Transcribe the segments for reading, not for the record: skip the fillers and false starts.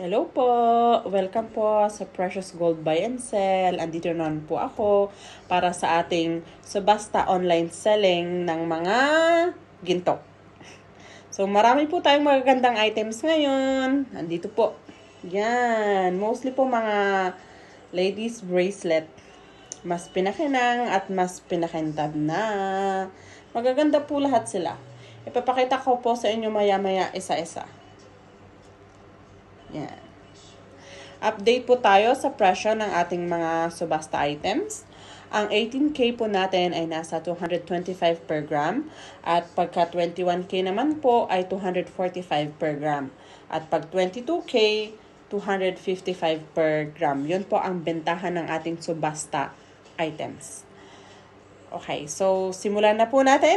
Hello po! Welcome po sa Precious Gold Buy and Sell. Andito naman po ako para sa ating subasta online selling ng mga ginto. So marami po tayong magagandang items ngayon. Andito po. Yan. Mostly po mga ladies bracelet. Mas pinakinang at mas pinakintab na. Magaganda po lahat sila. Ipapakita ko po sa inyo maya-maya isa-isa. Yan. Update po tayo sa presyo ng ating mga subasta items. Ang 18K po natin ay nasa 225 per gram. At pagka 21K naman po ay 245 per gram. At pag 22K, 255 per gram. Yun po ang bentahan ng ating subasta items. Okay, so simulan na po natin.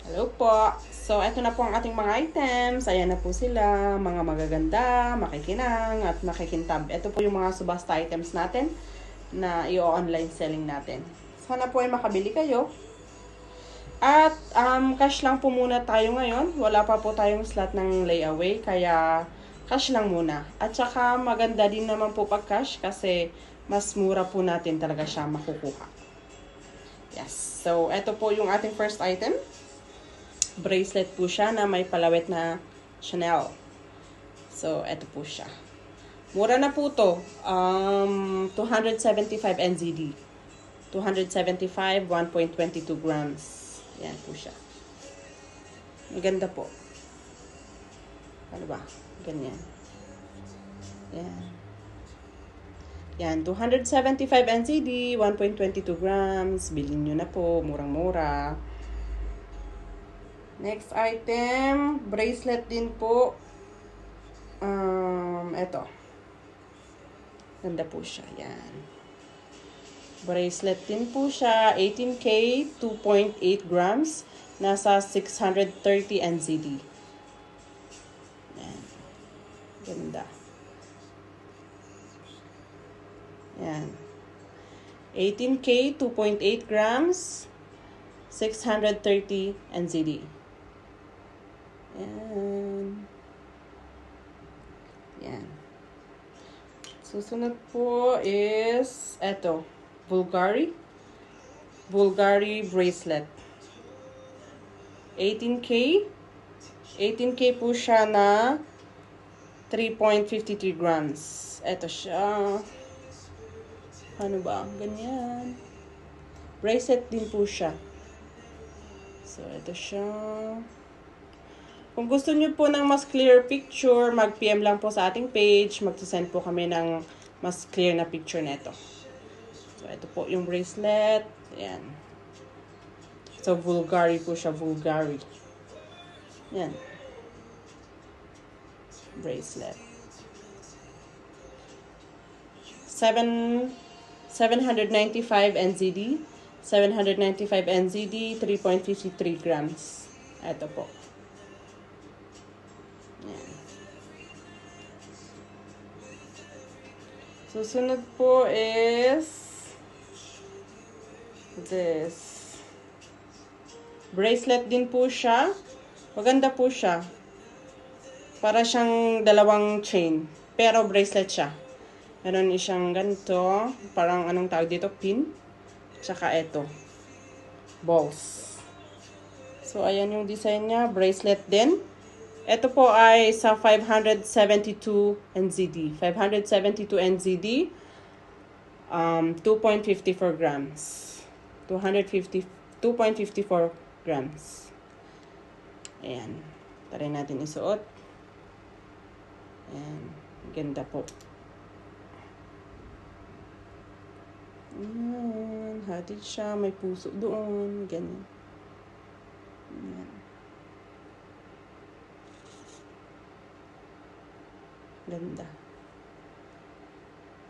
Hello po. So, ito na po ang ating mga items. Ayan na po sila. Mga magaganda, makikinang, at makikintab. Ito po yung mga subasta items natin na i-online selling natin. Sana po ay makabili kayo. At cash lang po muna tayo ngayon. Wala pa po tayong slot ng layaway. Kaya cash lang muna. At saka maganda din naman po pag cash kasi mas mura po natin talaga siya makukuha. Yes. So, ito po yung ating first item. Bracelet po siya na may palawit na Chanel. So, eto po siya. Mura na po to. 275 NZD. 275, 1.22 grams. Yan po siya. Maganda po. Ano ba? Ganyan. Yan. Yan, 275 NZD, 1.22 grams. Bilhin nyo na po. Murang-mura. Next item, bracelet din po. Eto. Ganda po siya. Yan. Bracelet din po siya. 18K, 2.8 grams. Nasa 630 NZD. Yan. Ganda. Yan. 18K, 2.8 grams. 630 NZD. Yan. Yan. Susunod po is eto, Bulgari bracelet. 18K. 18K po siya na 3.53 grams. Eto siya. Ano ba? Ganyan. Bracelet din po siya. So, ito siya. Kung gusto niyo po ng mas clear picture, mag-PM lang po sa ating page. Mag-send po kami ng mas clear na picture neto. So, ito po yung bracelet. Ayan. So, Bulgari po siya. Bulgari. Ayan. Bracelet. 795 NZD. 795 NZD, 3.53 grams. Ito po. Yan. Susunod po is this. Bracelet din po siya. Maganda po siya. Para siyang dalawang chain. Pero bracelet siya. Meron siyang ganito. Parang anong tawag dito? Pin. Tsaka ito. Balls. So, ayan yung design niya. Bracelet din. Ito po ay sa 572 NZD. 572 NZD. 2.54 grams. 2.54 grams. Ayan. Try natin isuot. Ayan. Ganda po. Ayan. Hatid siya. May puso doon. Ganyan. Ayan. Ganda.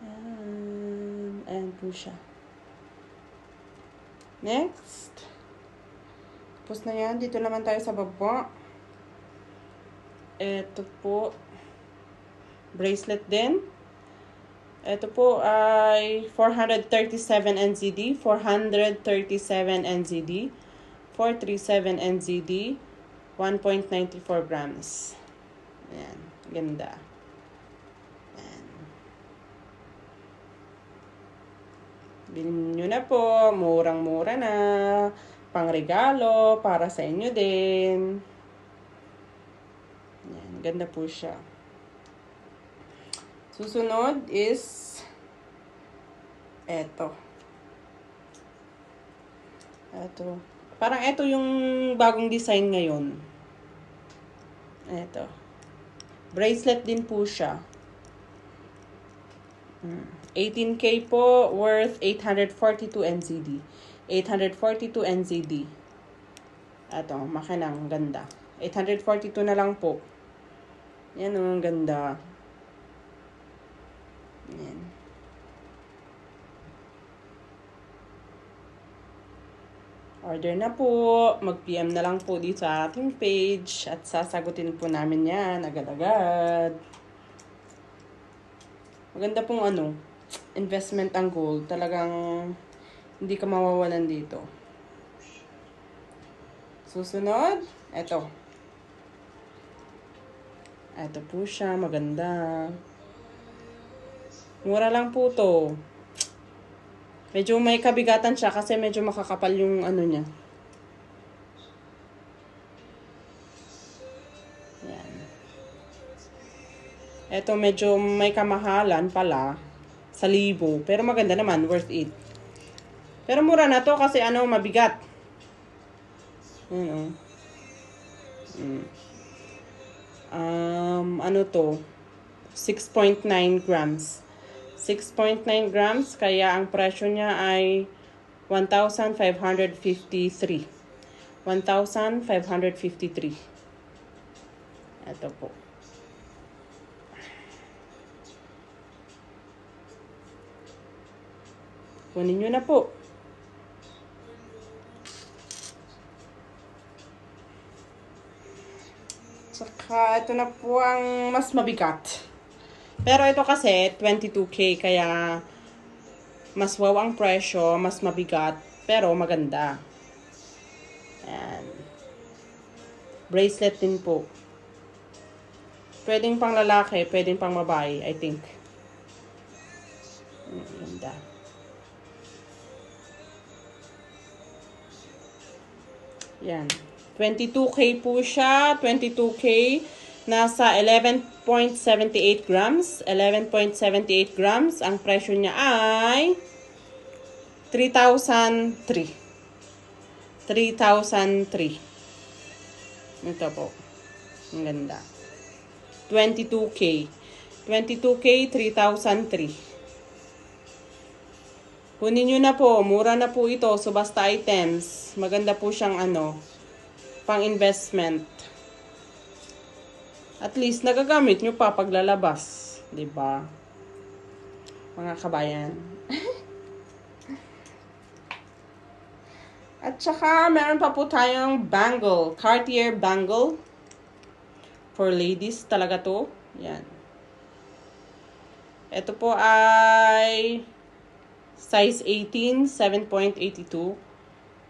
Ayan. Ayan po siya. Next. Tapos na yan. Dito naman tayo sa baba. Ito po. Bracelet din. Ito po ay 437 NZD. 437 NZD. 437 NZD. 1.94 grams. Ayan. Ganda. Ayan. Bilhin nyo na po. Murang-mura na. Pangregalo. Para sa inyo din. Ayan. Ganda po siya. Susunod is eto. Eto. Parang eto yung bagong design ngayon. Eto. Bracelet din po siya. 18K po, worth 842 NZD. 842 NZD. Eto, makinang ganda. 842 na lang po. Yan o, ganda. Yan. Order na po. Mag-PM na lang po dito sa ating page at sasagutin po namin yan agad-agad. Maganda pong investment ang gold. Talagang hindi ka mawawalan dito. Susunod, eto. Eto po siya, maganda. Mura lang po to. Medyo may kabigatan siya kasi medyo makakapal yung niya. Yan. Ito medyo may kamahalan pala sa 1,000. Pero maganda naman, worth it. Pero mura na to kasi mabigat. Ano to? 6.9 grams. 6.9 grams, kaya ang presyo niya ay 1,553. 1,553. Ito po. Kunin nyo na po. Saka ito na po ang mas mabigat. Pero ito kasi 22K kaya mas wow ang presyo, mas mabigat, pero maganda. Ayan. Bracelet din po. Pwedeng pang lalaki, pwedeng pang babae, I think. Ganda. Yan. 22K po siya, 22K. Nasa 11.78 grams. 11.78 grams. Ang presyo niya ay 3,003. 3,003. Ito po. Ang ganda. 22K. 22K, 3,003. Kunin nyo na po. Mura na po ito. Subasta items. Maganda po siyang pang investment. At least, nagagamit nyo pa paglalabas. Diba? Mga kabayan. At saka, meron pa po tayong bangle. Cartier bangle. For ladies talaga to. Yan. Ito po ay size 18, 7.82.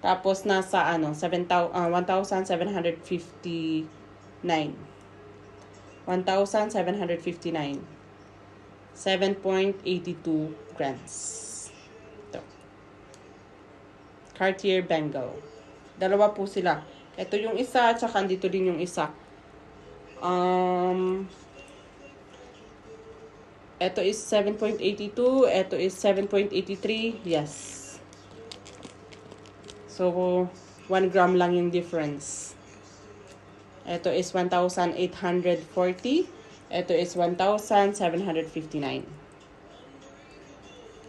Tapos, nasa 1,759. 1,759. 7.82 grams. Ito. Cartier bangle. Dalawa po sila. Ito yung isa, at saka dito din yung isa. Ito is 7.82. Ito is 7.83. Yes. So, 1 gram lang yung difference. Ito is 1,840. Ito is 1,759.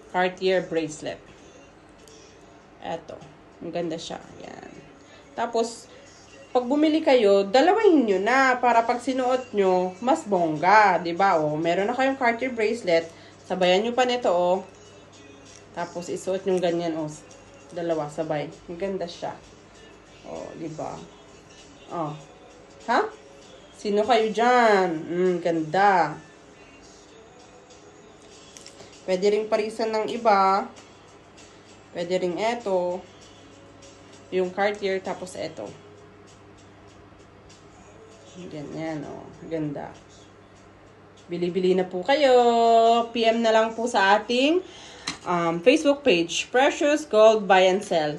Cartier bracelet. Ito. Ang ganda siya. Yan. Tapos, pag bumili kayo, dalawahin nyo na para pag sinuot nyo, mas bongga. Diba? O, meron na kayong Cartier bracelet. Sabayan nyo pa nito, o. Tapos, isuot nyo ganyan, o. Dalawa, sabay. Ang ganda siya. O, diba? O. Ha? Sino kayo dyan? Ganda. Pwede ring parisan ng iba. Pwede ring eto. Yung Cartier, tapos eto. Ganyan, oh. Ganda. Bili-bili na po kayo. PM na lang po sa ating Facebook page, Precious Gold Buy and Sell.